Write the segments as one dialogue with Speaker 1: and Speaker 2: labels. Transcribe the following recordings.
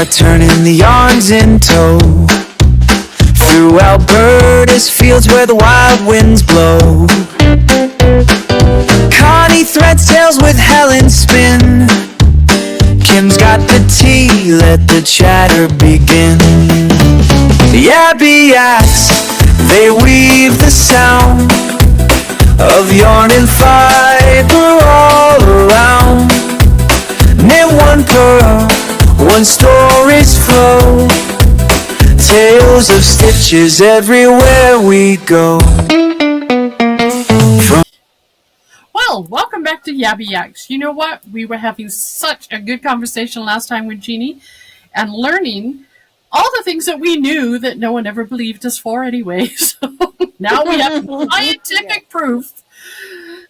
Speaker 1: start turning the yarns in tow. Through Alberta's fields where the wild winds blow. Connie threads tales with Helen spin. Kim's got the tea, let the chatter begin. The Abiaks, they weave the sound of yarn and fibre all around. Knit one pearl, one story's flow. Tales of stitches everywhere we go.
Speaker 2: Well, welcome back to Yabby Yaks. You know what? We were having such a good conversation last time with Jeannie and learning all the things that we knew that no one ever believed us for anyway. So now we have scientific proof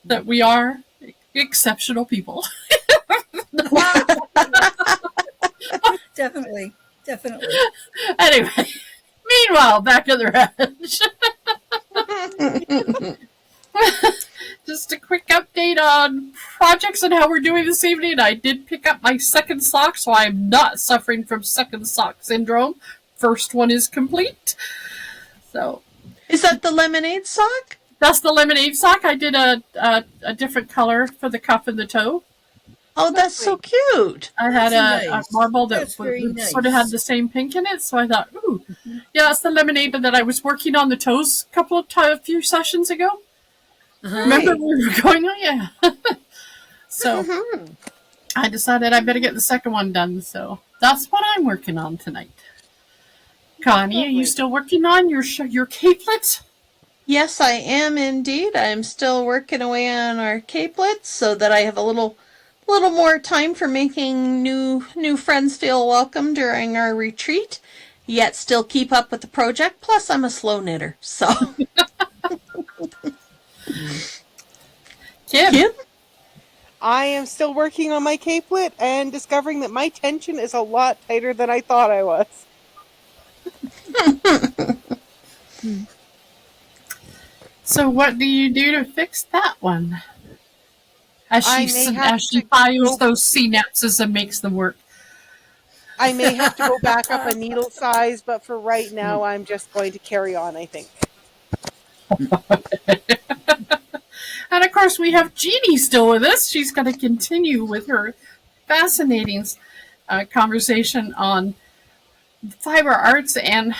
Speaker 2: that we are exceptional people.
Speaker 3: Definitely.
Speaker 2: Anyway, meanwhile, back at the ranch. Just a quick update on projects and how we're doing this evening. I did pick up my second sock, so I'm not suffering from second sock syndrome. First one is complete. So,
Speaker 4: is that the lemonade sock?
Speaker 2: That's the lemonade sock. I did a different color for the cuff and the toe.
Speaker 4: Oh, that's so cute.
Speaker 2: I had a marble that sort of had the same pink in it, so I thought, ooh, yeah, it's the lemonade that I was working on the toes a few sessions ago. Remember we were going on? Yeah. So I decided I better get the second one done, so that's what I'm working on tonight. Connie, are you still working on your capelets?
Speaker 4: Yes, I am indeed. I'm still working away on our capelets so that I have a little more time for making new friends feel welcome during our retreat, yet still keep up with the project. Plus, I'm a slow knitter, so.
Speaker 2: Kim?
Speaker 5: I am still working on my capelet and discovering that my tension is a lot tighter than I thought I was.
Speaker 2: So what do you do to fix that one? As she files those synapses and makes them work.
Speaker 5: I may have to go back up a needle size, but for right now, I'm just going to carry on, I think.
Speaker 2: And of course, we have Jeannie still with us. She's going to continue with her fascinating conversation on fiber arts and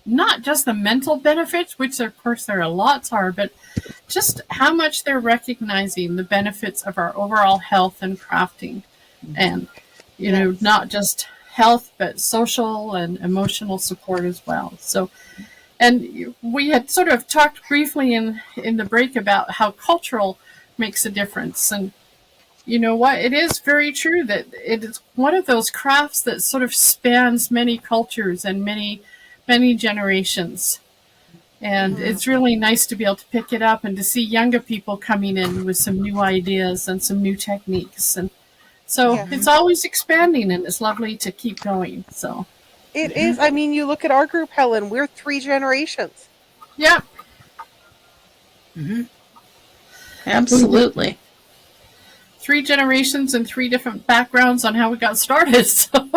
Speaker 2: not just the mental benefits, which of course there are lots are, but just how much they're recognizing the benefits of our overall health and crafting. And, not just health, but social and emotional support as well. So, and we had sort of talked briefly in the break about how cultural makes a difference. And you know what? It is very true that it is one of those crafts that sort of spans many cultures and many generations. And it's really nice to be able to pick it up and to see younger people coming in with some new ideas and some new techniques. And so it's always expanding, and it's lovely to keep going. So
Speaker 5: it is. I mean, you look at our group, Helen, we're 3 generations.
Speaker 2: Yeah.
Speaker 4: Absolutely.
Speaker 2: 3 generations and 3 different backgrounds on how we got started. So.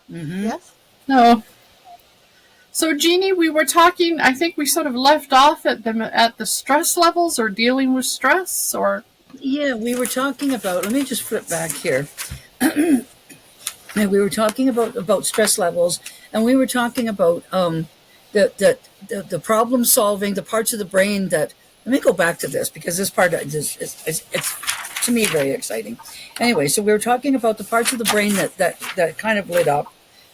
Speaker 5: Yes.
Speaker 2: No. So Jeannie, we were talking, I think we sort of left off at the stress levels or dealing with stress or.
Speaker 3: Yeah, we were talking about, let me just flip back here. And we were talking about stress levels, and we were talking about the problem solving, the parts of the brain that, let me go back to this because this part is to me very exciting. Anyway, so we were talking about the parts of the brain that kind of lit up.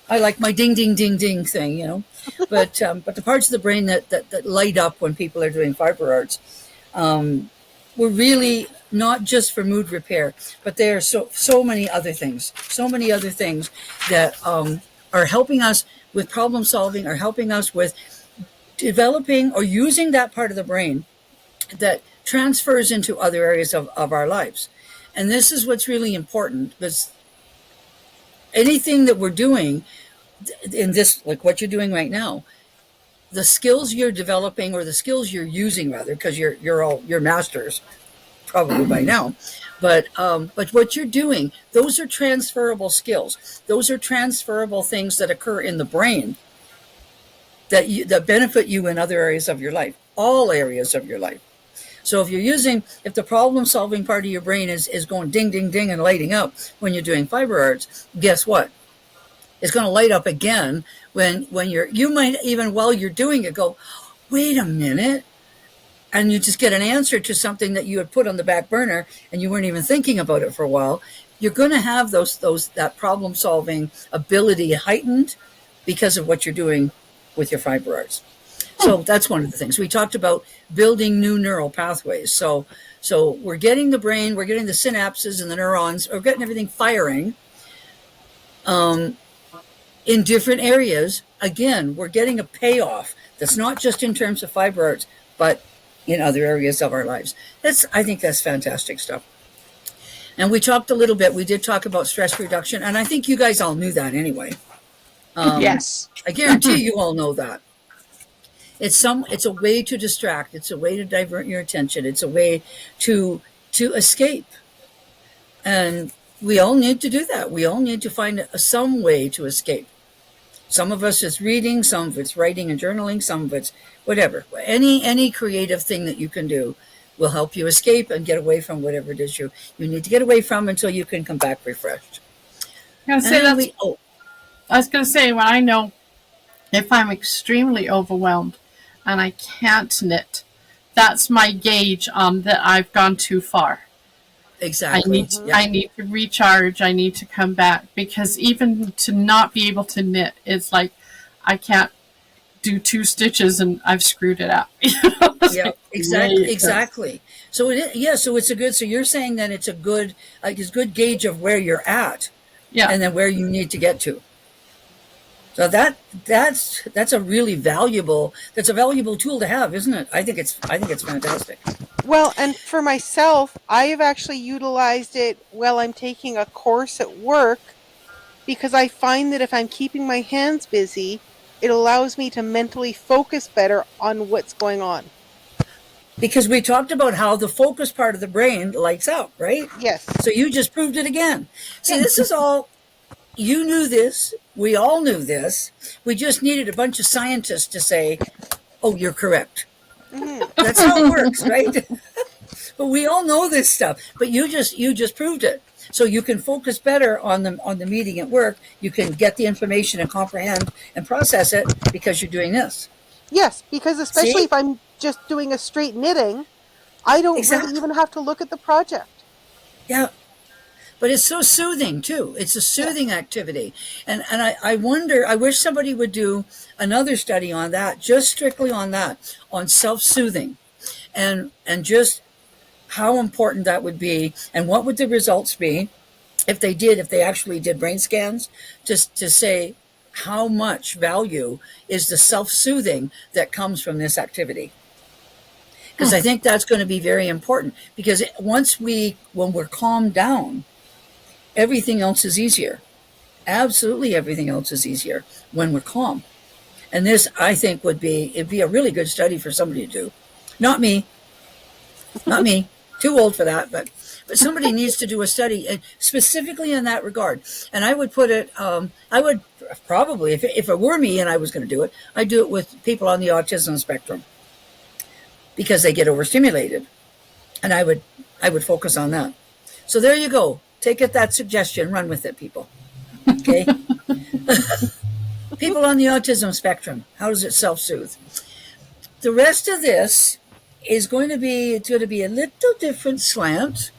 Speaker 3: I like my ding, ding, ding, ding thing, but the parts of the brain that light up when people are doing fiber arts were really not just for mood repair, but there are so many other things that are helping us with problem solving, are helping us with developing or using that part of the brain that transfers into other areas of our lives. And this is what's really important, because anything that we're doing in this, like what you're doing right now, the skills you're developing or the skills you're using rather, because you're masters probably by now. But what you're doing, those are transferable skills. Those are transferable things that occur in the brain that benefit you in other areas of your life, all areas of your life. So if the problem solving part of your brain is going ding, ding, ding and lighting up when you're doing fiber arts, guess what? It's going to light up again when you might even while you're doing it go, wait a minute. And you just get an answer to something that you had put on the back burner and you weren't even thinking about it for a while. You're going to have that problem solving ability heightened because of what you're doing with your fiber arts. So that's one of the things we talked about, building new neural pathways. So we're getting the brain, we're getting the synapses and the neurons, we're getting everything firing in different areas. Again, we're getting a payoff that's not just in terms of fiber arts, but in other areas of our lives. I think that's fantastic stuff. And we talked a little bit, we did talk about stress reduction, and I think you guys all knew that anyway.
Speaker 2: Yes.
Speaker 3: I guarantee you all know that. It's a way to distract. It's a way to divert your attention. It's a way to escape. And we all need to do that. We all need to find some way to escape. Some of us it's reading, some of it's writing and journaling, some of it's whatever. Any creative thing that you can do will help you escape and get away from whatever it is you need to get away from until you can come back refreshed.
Speaker 2: I was going to say, when I know if I'm extremely overwhelmed and I can't knit, that's my gauge on that I've gone too far.
Speaker 3: Exactly.
Speaker 2: I need to recharge. I need to come back, because even to not be able to knit is like I can't do 2 stitches and I've screwed it up.
Speaker 3: Yeah, exactly. So it's a good. So you're saying that it's a good gauge of where you're at, and then where you need to get to. So that's a really valuable tool to have, isn't it? I think it's fantastic.
Speaker 5: Well, and for myself, I have actually utilized it while I'm taking a course at work, because I find that if I'm keeping my hands busy, it allows me to mentally focus better on what's going on.
Speaker 3: Because we talked about how the focus part of the brain lights up, right?
Speaker 5: Yes.
Speaker 3: So you just proved it again. See, this is all, you knew this, we all knew this, we just needed a bunch of scientists to say, oh, you're correct. Mm-hmm. That's how it works, right? But we all know this stuff, but you just proved it. So you can focus better on the meeting at work. You can get the information and comprehend and process it because you're doing this.
Speaker 5: Yes, because especially if I'm just doing a straight knitting, I don't really even have to look at the project.
Speaker 3: Yeah. But it's so soothing too. It's a soothing activity. And I wonder, I wish somebody would do another study on that, just strictly on that, on self-soothing and just how important that would be, and what would the results be if they actually did brain scans, just to say how much value is the self-soothing that comes from this activity. Because I think that's going to be very important, because when we're calmed down, everything else is easier. Absolutely everything else is easier when we're calm. And this, I think, it'd be a really good study for somebody to do. Not me. Too old for that, but somebody needs to do a study specifically in that regard. And I would put it, I would probably, if it were me and I was going to do it, I'd do it with people on the autism spectrum, because they get overstimulated. And I would focus on that. So there you go. Take it, that suggestion, run with it, people. Okay? People on the autism spectrum, how does it self-soothe? The rest of this is going to be a little different slant.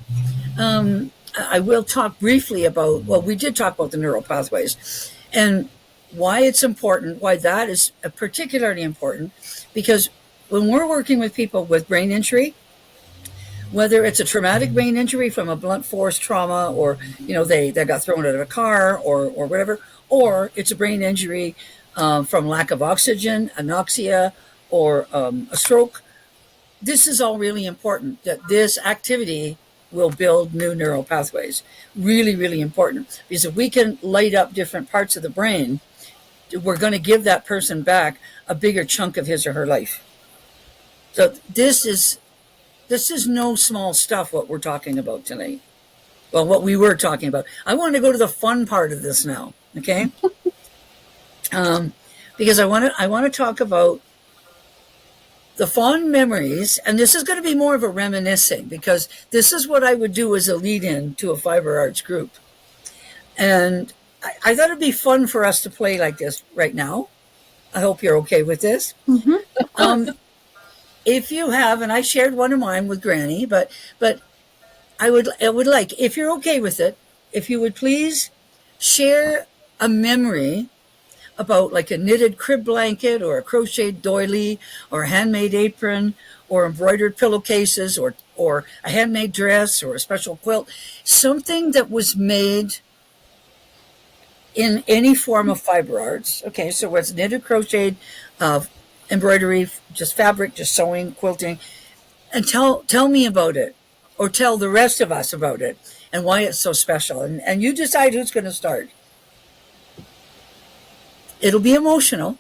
Speaker 3: I will talk briefly we did talk about the neural pathways and why it's important, why that is particularly important, because when we're working with people with brain injury, whether it's a traumatic brain injury from a blunt force trauma, or they got thrown out of a car or whatever, or it's a brain injury from lack of oxygen, anoxia, or a stroke, this is all really important, that this activity will build new neural pathways. Really, really important, because if we can light up different parts of the brain, we're going to give that person back a bigger chunk of his or her life. So this is this is no small stuff what we're talking about tonight. Well, what we were talking about. I want to go to the fun part of this now, okay? Because I want to talk about the fond memories, and this is going to be more of a reminiscing, because this is what I would do as a lead-in to a fiber arts group. And I thought it'd be fun for us to play like this right now. I hope you're okay with this. If you have, and I shared one of mine with Granny, but I would like, if you're okay with it, if you would please share a memory about like a knitted crib blanket or a crocheted doily or a handmade apron or embroidered pillowcases or a handmade dress or a special quilt, something that was made in any form of fiber arts. Okay, so what's knitted, crocheted, embroidery, just fabric, just sewing, quilting, and tell me about it, or tell the rest of us about it and why it's so special. And you decide who's going to start. It'll be emotional.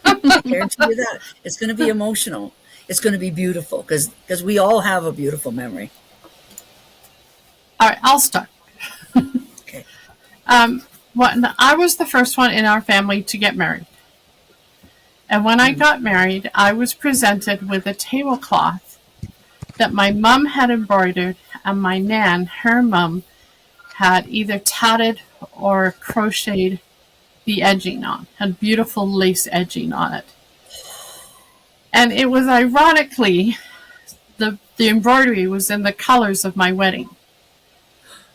Speaker 3: I guarantee you that. It's going to be emotional. It's going to be beautiful because we all have a beautiful memory.
Speaker 2: All right, I'll start.
Speaker 3: Okay.
Speaker 2: I was the first one in our family to get married. And when I got married, I was presented with a tablecloth that my mom had embroidered, and my nan, her mom, had either tatted or crocheted the edging on, had beautiful lace edging on it. And it was ironically, the embroidery was in the colors of my wedding,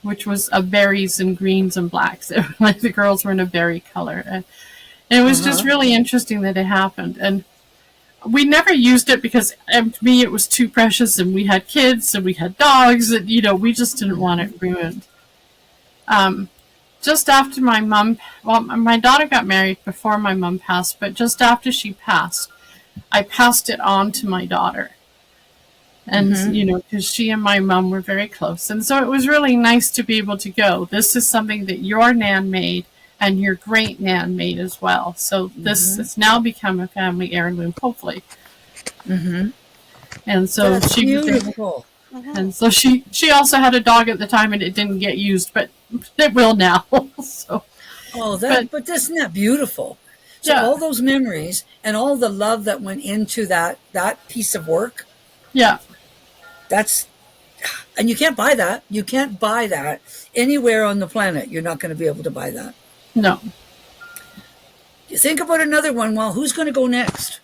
Speaker 2: which was of berries and greens and blacks. Like the girls were in a berry color. And it was just really interesting that it happened. And we never used it because to me it was too precious, and we had kids and we had dogs, and we just didn't want it ruined. Just after my mom, my daughter got married before my mom passed, but just after she passed, I passed it on to my daughter. And, because she and my mom were very close. And so it was really nice to be able to go, this is something that your nan made and your great nan made as well. So this has now become a family heirloom, hopefully. And so
Speaker 3: That's beautiful.
Speaker 2: And so she also had a dog at the time, and it didn't get used, but it will now. So,
Speaker 3: but isn't that beautiful? So all those memories and all the love that went into that piece of work.
Speaker 2: Yeah.
Speaker 3: And you can't buy that. You can't buy that anywhere on the planet. You're not going to be able to buy that.
Speaker 2: No.
Speaker 3: You think about another one. Well, who's going to go next?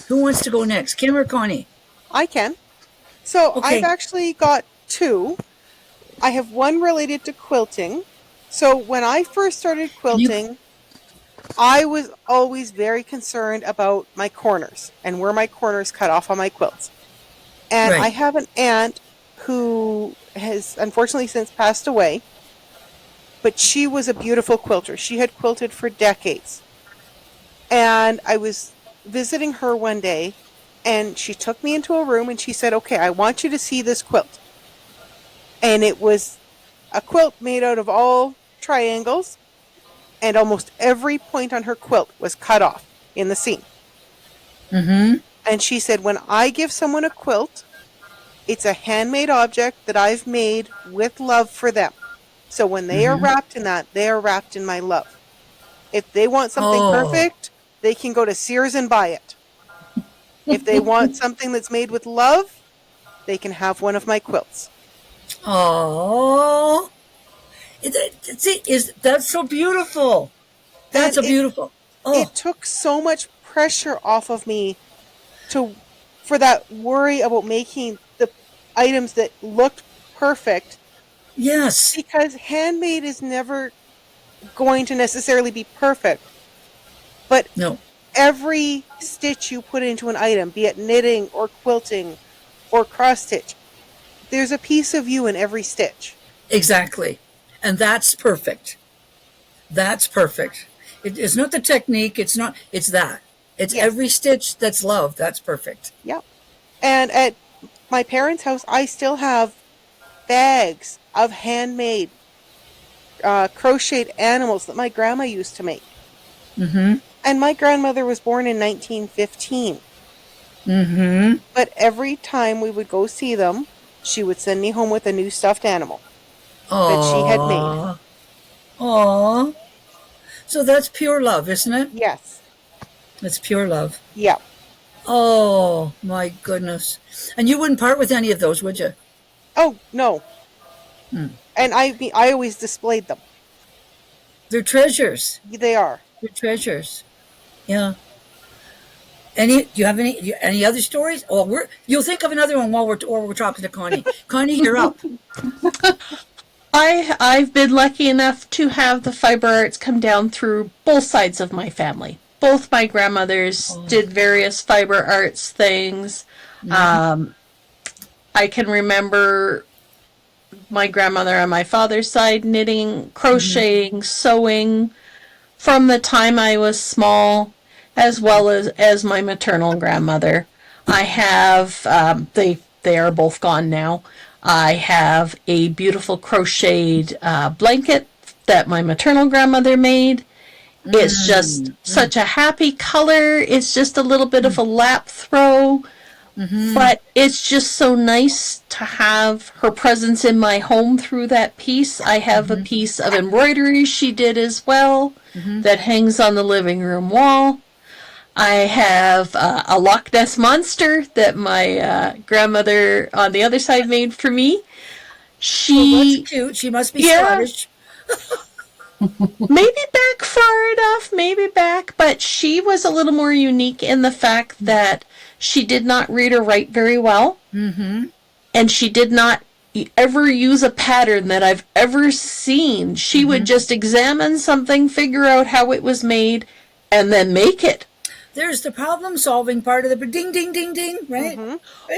Speaker 3: Who wants to go next? Kim or Connie?
Speaker 5: I can. So
Speaker 3: Okay.
Speaker 5: I've actually got two. I have one related to quilting. So when I first started quilting, I was always very concerned about my corners and where my corners cut off on my quilts. And I have an aunt who has unfortunately since passed away, but she was a beautiful quilter. She had quilted for decades. And I was visiting her one day, and she took me into a room and she said, okay, I want you to see this quilt. And it was a quilt made out of all triangles, and almost every point on her quilt was cut off in the seam. And she said, when I give someone a quilt, it's a handmade object that I've made with love for them. So when they are wrapped in that, they are wrapped in my love. If they want something perfect, they can go to Sears and buy it. If they want something that's made with love, they can have one of my quilts.
Speaker 3: Oh, that's so beautiful. That's beautiful.
Speaker 5: It took so much pressure off of me for that worry about making the items that looked perfect.
Speaker 3: Yes.
Speaker 5: Because handmade is never going to necessarily be perfect. But every stitch you put into an item, be it knitting or quilting or cross stitch, there's a piece of you in every stitch.
Speaker 3: Exactly. And that's perfect. That's perfect. It's not the technique. It's that. It's every stitch that's love. That's perfect.
Speaker 5: Yep. And at my parents' house, I still have bags of handmade crocheted animals that my grandma used to make. And my grandmother was born in 1915.
Speaker 3: Mm-hmm.
Speaker 5: But every time we would go see them, she would send me home with a new stuffed animal that she had made.
Speaker 3: Aww. Aww. So that's pure love, isn't it?
Speaker 5: Yes.
Speaker 3: It's pure love.
Speaker 5: Yeah.
Speaker 3: Oh, my goodness. And you wouldn't part with any of those, would you?
Speaker 5: Oh, no.
Speaker 3: Hmm.
Speaker 5: And I always displayed them.
Speaker 3: They're treasures.
Speaker 5: They are.
Speaker 3: They're treasures. Yeah. Do you have any other stories? Oh, you'll think of another one while we're talking to Connie. Connie, you're up.
Speaker 4: I've been lucky enough to have the fiber arts come down through both sides of my family. Both my grandmothers did various fiber arts things. I can remember my grandmother on my father's side knitting, crocheting, sewing from the time I was small, as well as my maternal grandmother. I have they are both gone now. I have a beautiful crocheted blanket that my maternal grandmother made. It's just such a happy color. It's just a little bit of a lap throw. But it's just so nice to have her presence in my home through that piece. I have a piece of embroidery she did as well that hangs on the living room wall. I have a Loch Ness monster that my grandmother on the other side made for me.
Speaker 3: That's cute. She must be Scottish.
Speaker 4: Maybe back far enough, maybe back, but she was a little more unique in the fact that she did not read or write very well. And she did not ever use a pattern that I've ever seen. She would just examine something, figure out how it was made, and then make it.
Speaker 3: There's the problem-solving part of the ding, ding, ding, ding, right?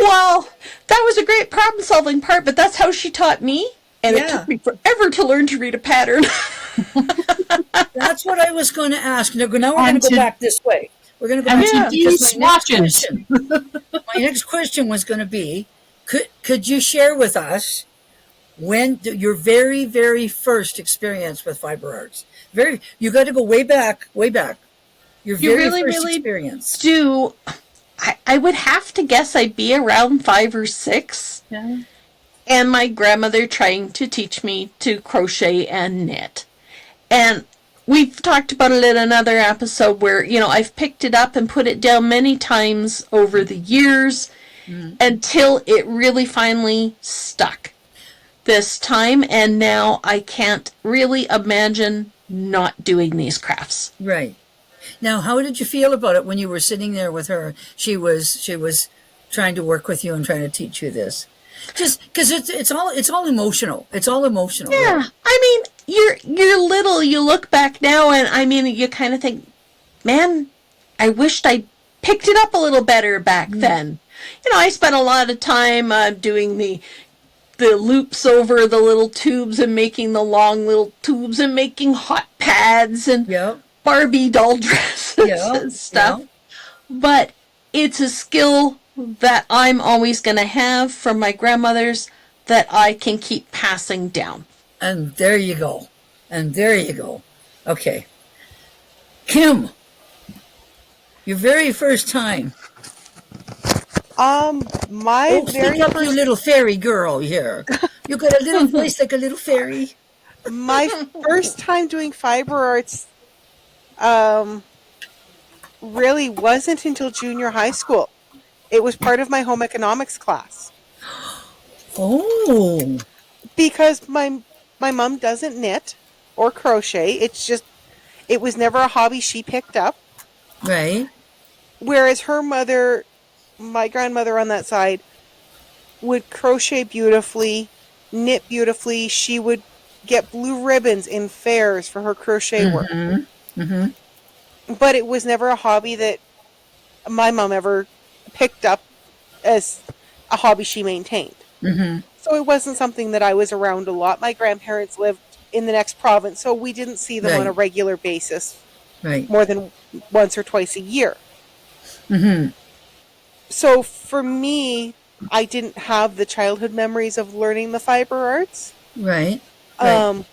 Speaker 4: Well, that was a great problem-solving part, but that's how she taught me. And it took me forever to learn to read a pattern.
Speaker 3: That's what I was going to ask. Now we're going to go back this way. We're going to go back to
Speaker 2: these swatches.
Speaker 3: My next question was going to be, could you share with us when your very, very first experience with fiber arts? You got to go way back. Your very first experience.
Speaker 4: I would have to guess I'd be around 5 or 6.
Speaker 2: Yeah.
Speaker 4: And my grandmother trying to teach me to crochet and knit. And we've talked about it in another episode where, I've picked it up and put it down many times over the years until it really finally stuck this time. And now I can't really imagine not doing these crafts.
Speaker 3: Right. Now, how did you feel about it when you were sitting there with her? She was trying to work with you and trying to teach you this. Just because it's all emotional. It's all emotional.
Speaker 4: Yeah, right? I mean, you're little. You look back now, and you kind of think, man, I wished I picked it up a little better back then. I spent a lot of time doing the loops over the little tubes and making the long little tubes and making hot pads and Barbie doll dresses and stuff. Yeah. But it's a skill that I'm always going to have from my grandmothers that I can keep passing down.
Speaker 3: And there you go. Okay. Kim, your very first time.
Speaker 5: Very
Speaker 3: first... you little fairy girl here. You got a little voice like a little fairy.
Speaker 5: My first time doing fiber arts really wasn't until junior high school. It was part of my home economics class.
Speaker 3: Oh.
Speaker 5: Because my mom doesn't knit or crochet. It was never a hobby she picked up.
Speaker 3: Right.
Speaker 5: Whereas her mother, my grandmother on that side, would crochet beautifully, knit beautifully. She would get blue ribbons in fairs for her crochet work. But it was never a hobby that my mom ever picked up as a hobby she maintained. So it wasn't something that I was around a lot. My grandparents lived in the next province, so we didn't see them on a regular basis more than once or twice a year. So for me, I didn't have the childhood memories of learning the fiber arts.
Speaker 3: Right.
Speaker 5: And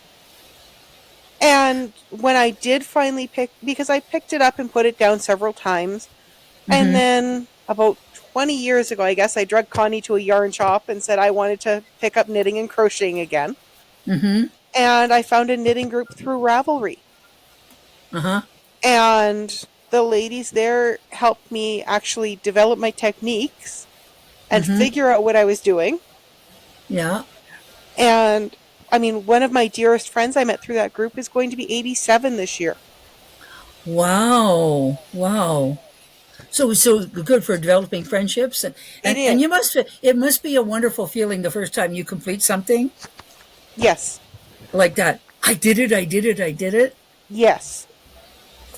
Speaker 5: when I did finally because I picked it up and put it down several times, and then about 20 years ago, I guess, I drugged Connie to a yarn shop and said I wanted to pick up knitting and crocheting again.
Speaker 3: Mm-hmm.
Speaker 5: And I found a knitting group through Ravelry.
Speaker 3: Uh-huh.
Speaker 5: And the ladies there helped me actually develop my techniques and figure out what I was doing.
Speaker 3: Yeah.
Speaker 5: And, I mean, one of my dearest friends I met through that group is going to be 87 this year.
Speaker 3: Wow. Wow. So good for developing friendships. And it must be a wonderful feeling the first time you complete something.
Speaker 5: Yes.
Speaker 3: Like that. I did it.
Speaker 5: Yes.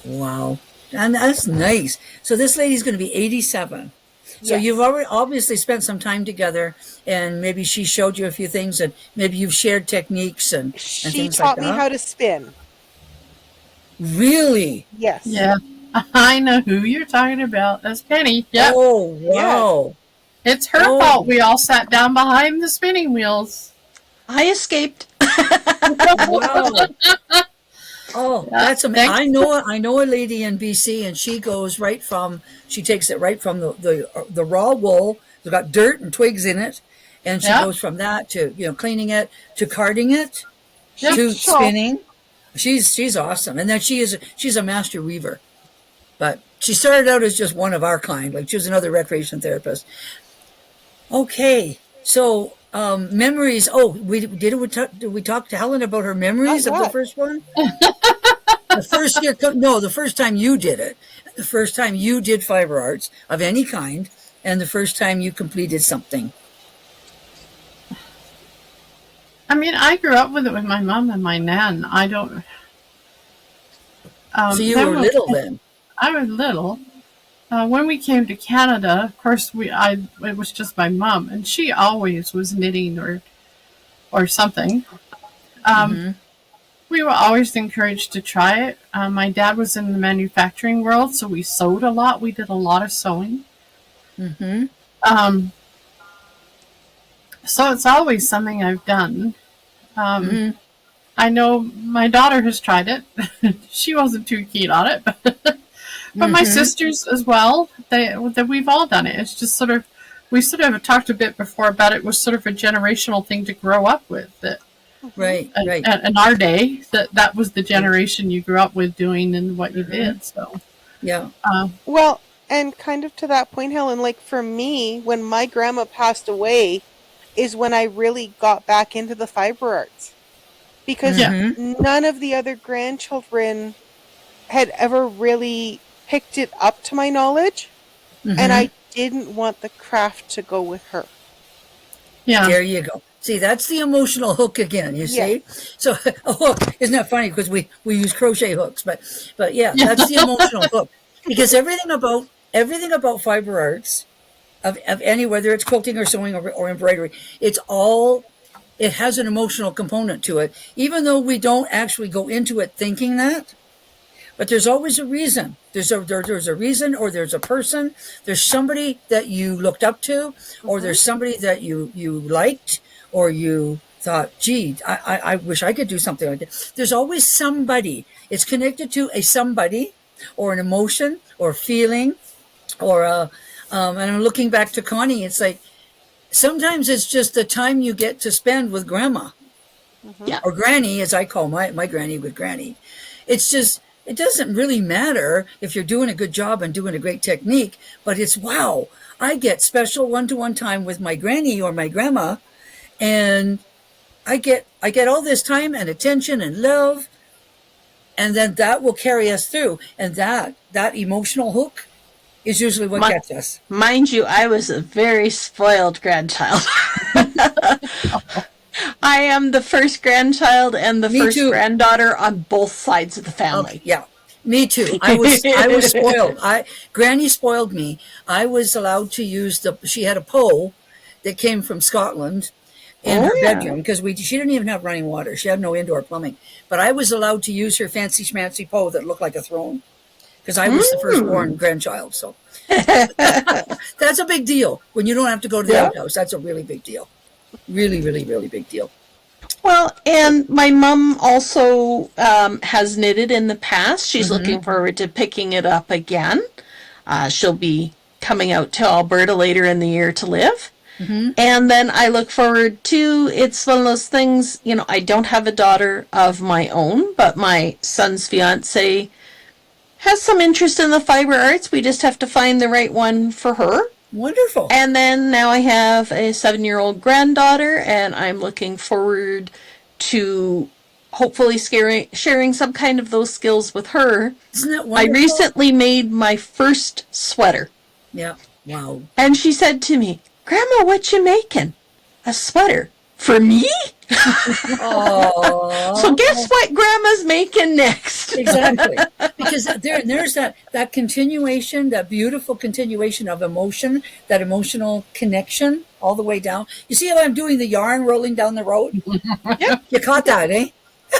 Speaker 3: Wow. And that's nice. So this lady's going to be 87. So
Speaker 5: Yes.
Speaker 3: you've already obviously spent some time together, and maybe she showed you a few things, and maybe you've shared techniques and
Speaker 5: She
Speaker 3: things
Speaker 5: taught
Speaker 3: like
Speaker 5: me
Speaker 3: that.
Speaker 5: how to spin.
Speaker 3: Really?
Speaker 5: Yes.
Speaker 2: Yeah. I know who you're talking about. That's Penny. Yep.
Speaker 3: Oh, wow.
Speaker 2: It's her
Speaker 3: Oh.
Speaker 2: fault we all sat down behind the spinning wheels.
Speaker 4: I escaped.
Speaker 3: Wow. Oh,
Speaker 2: Yeah,
Speaker 3: that's amazing.
Speaker 2: thanks.
Speaker 3: I know a lady in BC, and she takes it right from the raw wool. It's got dirt and twigs in it, and she
Speaker 2: Yeah.
Speaker 3: goes from that to cleaning it, to carding it,
Speaker 2: Yep.
Speaker 3: to
Speaker 5: Sure.
Speaker 3: spinning. She's awesome, and then she's a master weaver. But she started out as just one of our kind, like she was another recreation therapist. Okay, so memories. Oh, did we talk to Helen about her memories of the
Speaker 5: what?
Speaker 3: first one? The first time you did it, the first time you did fiber arts of any kind, and the first time you completed something.
Speaker 2: I mean, I grew up with it with my mom and my nan. I don't.
Speaker 3: So you
Speaker 2: then
Speaker 3: were
Speaker 2: when-
Speaker 3: little then.
Speaker 2: I was little. When we came to Canada, of course, it was just my mom, and she always was knitting or something. We were always encouraged to try it. My dad was in the manufacturing world, so we sewed a lot. We did a lot of sewing.
Speaker 3: Mm-hmm.
Speaker 2: So it's always something I've done. I know my daughter has tried it. She wasn't too keen on it, but my sisters as well. That we've all done it. It's just we sort of talked a bit before about it was sort of a generational thing to grow up with. That
Speaker 3: Right.
Speaker 2: in our day, that was the generation you grew up with doing and what you did. So
Speaker 3: Yeah.
Speaker 5: Well, and kind of to that point, Helen, like for me, when my grandma passed away, is when I really got back into the fiber arts. Because none of the other grandchildren had ever really picked it up to my knowledge. And I didn't want the craft to go with her.
Speaker 2: yeah,
Speaker 3: There you go. See, that's the emotional hook again, you see? So, a hook, isn't that funny? Because we use crochet hooks, but yeah, that's the emotional hook. Because everything about fiber arts, of any, whether it's quilting or sewing or embroidery, it has an emotional component to it, even though we don't actually go into it thinking that. But there's always a reason. There's a reason, or there's a person. There's somebody that you looked up to, or there's somebody that you liked, or you thought, gee, I wish I could do something like that. There's always somebody. It's connected to a somebody, or an emotion, or feeling, or and I'm looking back to Connie. It's like sometimes it's just the time you get to spend with grandma, or granny, as I call my granny with granny. It's just. It doesn't really matter if you're doing a good job and doing a great technique, but it's, wow, I get special one-to-one time with my granny or my grandma, and I get all this time and attention and love, and then that will carry us through. And that emotional hook is usually what gets us.
Speaker 4: Mind you, I was a very spoiled grandchild. I am the first grandchild and the
Speaker 3: Me
Speaker 4: first
Speaker 3: too.
Speaker 4: granddaughter on both sides of the family.
Speaker 3: Yeah, me too. I was spoiled. Granny spoiled me. I was allowed to use she had a pole that came from Scotland in her bedroom, because she didn't even have running water. She had no indoor plumbing. But I was allowed to use her fancy schmancy pole that looked like a throne, because I was the firstborn grandchild. So that's a big deal. When you don't have to go to the outhouse, that's a really big deal. Really, really, really big deal.
Speaker 4: Well, and my mom also has knitted in the past. She's looking forward to picking it up again. She'll be coming out to Alberta later in the year to live.
Speaker 3: Mm-hmm.
Speaker 4: And then I look forward to, it's one of those things, you know, I don't have a daughter of my own, but my son's fiance has some interest in the fiber arts. We just have to find the right one for her.
Speaker 3: Wonderful.
Speaker 4: And then now I have a 7-year-old granddaughter, and I'm looking forward to hopefully sharing some kind of those skills with her.
Speaker 3: Isn't that
Speaker 4: I
Speaker 3: wonderful?
Speaker 4: recently made my first sweater.
Speaker 3: Yeah. Wow.
Speaker 4: And she said to me, Grandma, what you making? A sweater. For me?
Speaker 3: Oh.
Speaker 4: So guess what Grandma's making next?
Speaker 3: Exactly. Because there's that continuation, that beautiful continuation of emotion, that emotional connection all the way down. You see how I'm doing the yarn rolling down the road?
Speaker 4: Yep.
Speaker 3: You caught that, eh?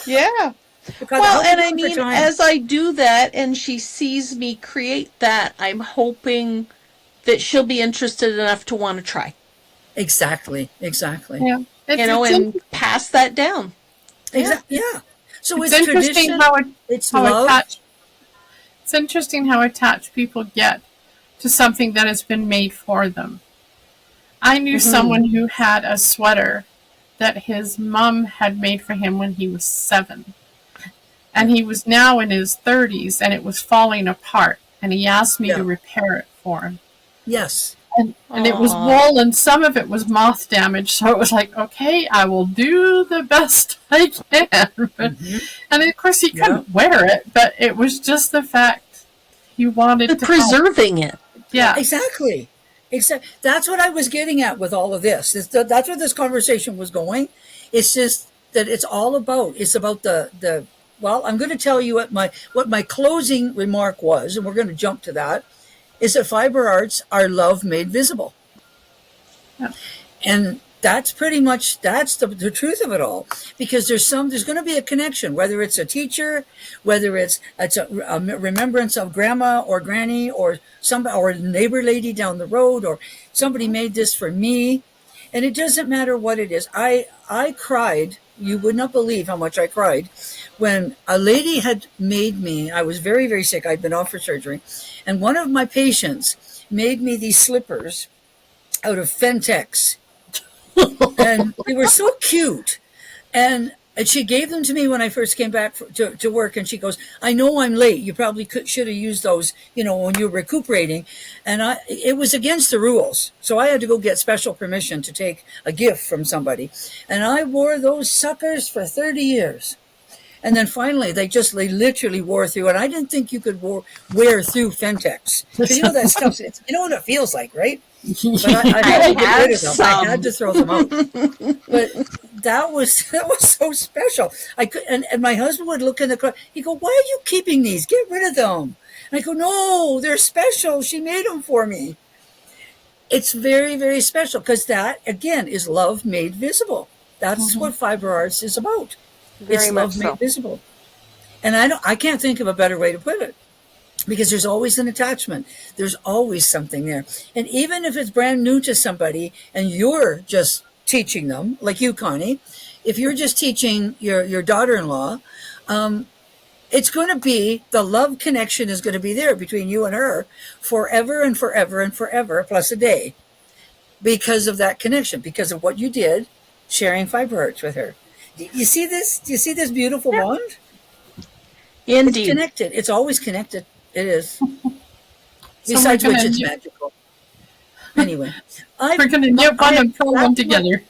Speaker 5: Yeah.
Speaker 3: You caught
Speaker 4: Well,
Speaker 3: that.
Speaker 4: and I mean, as I do that and she sees me create that, I'm hoping that she'll be interested enough to want to try.
Speaker 3: Exactly.
Speaker 2: Yeah.
Speaker 4: And pass that down.
Speaker 3: Exactly. Yeah. So
Speaker 2: it's
Speaker 3: it's
Speaker 2: interesting
Speaker 3: tradition.
Speaker 2: how
Speaker 3: It's love.
Speaker 2: attached. It's interesting how attached people get to something that has been made for them. I knew someone who had a sweater that his mom had made for him when he was 7. And he was now in his 30s and it was falling apart. And he asked me to repair it for him.
Speaker 3: Yes.
Speaker 2: And it was wool and some of it was moth damage. So it was like, okay, I will do the best I can. And of course he couldn't wear it, but it was just the fact he wanted to
Speaker 4: preserving it.
Speaker 2: Yeah.
Speaker 3: Exactly. That's what I was getting at with all of this. That's where this conversation was going. It's just that it's about the well, I'm going to tell you what my closing remark was, and we're going to jump to that, is that fiber arts are love made visible.
Speaker 2: Yeah.
Speaker 3: And that's pretty much, that's the truth of it all, because there's going to be a connection, whether it's a teacher, whether it's a remembrance of grandma or granny or somebody, or a neighbor lady down the road, or somebody made this for me. And it doesn't matter what it is. I cried. You would not believe how much I cried when a lady had made me, I was very, very sick. I'd been off for surgery. And one of my patients made me these slippers out of Fentex. And they were so cute. And she gave them to me when I first came back to work. And she goes, I know I'm late. You probably should have used those, when you were recuperating. And it was against the rules. So I had to go get special permission to take a gift from somebody. And I wore those suckers for 30 years. And then finally, they literally wore through. And I didn't think you could wear through Fentex. Because that stuff, you know what it feels like, right? But I had to get rid of them. I had to throw them out. But that was so special. And my husband would look in the car. He'd go, "Why are you keeping these? Get rid of them." And I go, "No, they're special. She made them for me." It's very, very special because that, again, is love made visible. That's what fiber arts is about. It's love made visible. And I can't think of a better way to put it. Because there's always an attachment. There's always something there. And even if it's brand new to somebody and you're just teaching them, like you, Connie, if you're just teaching your daughter-in-law, it's going to be, the love connection is going to be there between you and her forever and forever and forever, plus a day, because of that connection, because of what you did, sharing fiber arts with her. You see this? Do you see this beautiful bond?
Speaker 4: Indeed.
Speaker 3: It's connected. It's always connected. It is. Besides which, it's magical. Anyway,
Speaker 2: we're going to get one and pull them together.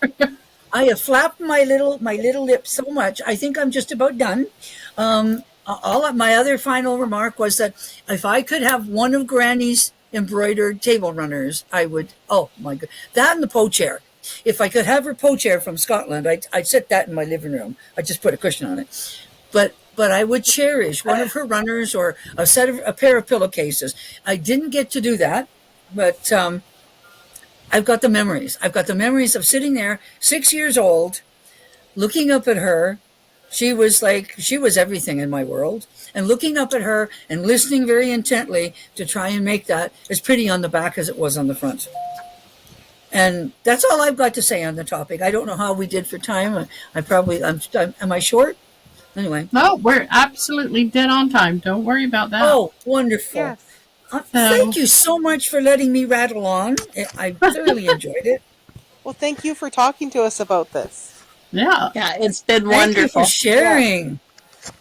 Speaker 3: I have flapped my little lips so much. I think I'm just about done. My other final remark was that if I could have one of Granny's embroidered table runners, I would. Oh my God, that and the po chair. If I could have her po chair from Scotland, I'd set that in my living room. I'd just put a cushion on it. But I would cherish one of her runners or a pair of pillowcases. I didn't get to do that, but I've got the memories. I've got the memories of sitting there, 6 years old, looking up at her. She was everything in my world. And looking up at her and listening very intently to try and make that as pretty on the back as it was on the front. And that's all I've got to say on the topic. I don't know how we did for time. Am I short? Anyway.
Speaker 2: No, we're absolutely dead on time. Don't worry about that.
Speaker 3: Oh, wonderful.
Speaker 5: Yes.
Speaker 3: Thank you so much for letting me rattle on. I thoroughly enjoyed it.
Speaker 5: Well, thank you for talking to us about this.
Speaker 2: Yeah.
Speaker 4: Yeah, it's been
Speaker 3: Thank you
Speaker 4: wonderful.
Speaker 3: for sharing.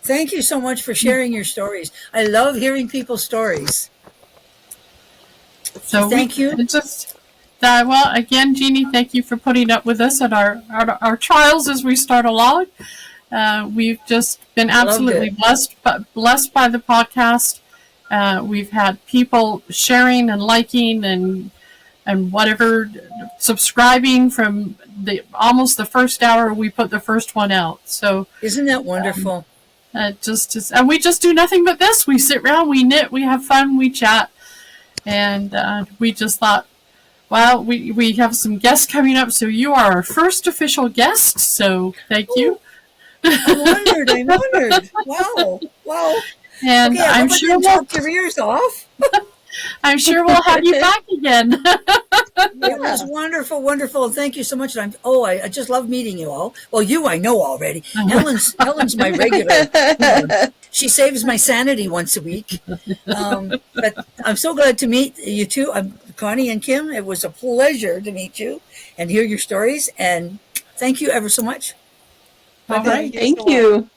Speaker 3: Thank you so much for sharing your stories. I love hearing people's stories.
Speaker 2: So
Speaker 3: Thank you.
Speaker 2: It just well, again, Jeannie, thank you for putting up with us at our trials as we start along. We've just been absolutely blessed by the podcast. We've had people sharing and liking and whatever, subscribing from almost the first hour we put the first one out. So
Speaker 3: isn't that wonderful?
Speaker 2: and we just do nothing but this. We sit around, we knit, we have fun, we chat, and we just thought, well, we have some guests coming up, so you are our first official guest. So thank you.
Speaker 3: I'm honored. Wow.
Speaker 2: And
Speaker 3: okay,
Speaker 2: I'm sure we'll
Speaker 3: talk your ears off.
Speaker 2: I'm sure we'll have you back again.
Speaker 3: It was wonderful. Thank you so much. I just love meeting you all. Well, you I know already. Helen's my regular. She saves my sanity once a week. But I'm so glad to meet you two, Connie and Kim. It was a pleasure to meet you and hear your stories. And thank you ever so much.
Speaker 2: All right.
Speaker 4: Thank you.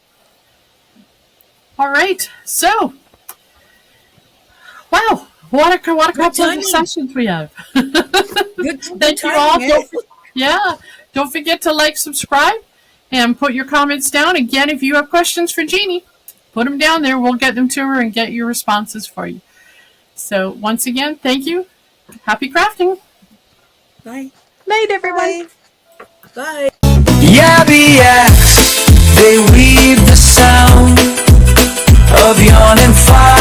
Speaker 2: All right. So, wow. What a couple of sessions we have.
Speaker 3: Good
Speaker 2: Thank you all. Don't forget to like, subscribe, and put your comments down. Again, if you have questions for Jeannie, put them down there. We'll get them to her and get your responses for you. So once again, thank you. Happy crafting.
Speaker 3: Bye.
Speaker 4: Night, everyone.
Speaker 3: Bye.
Speaker 1: Yabby yaks, they weave the sound of yawning fire.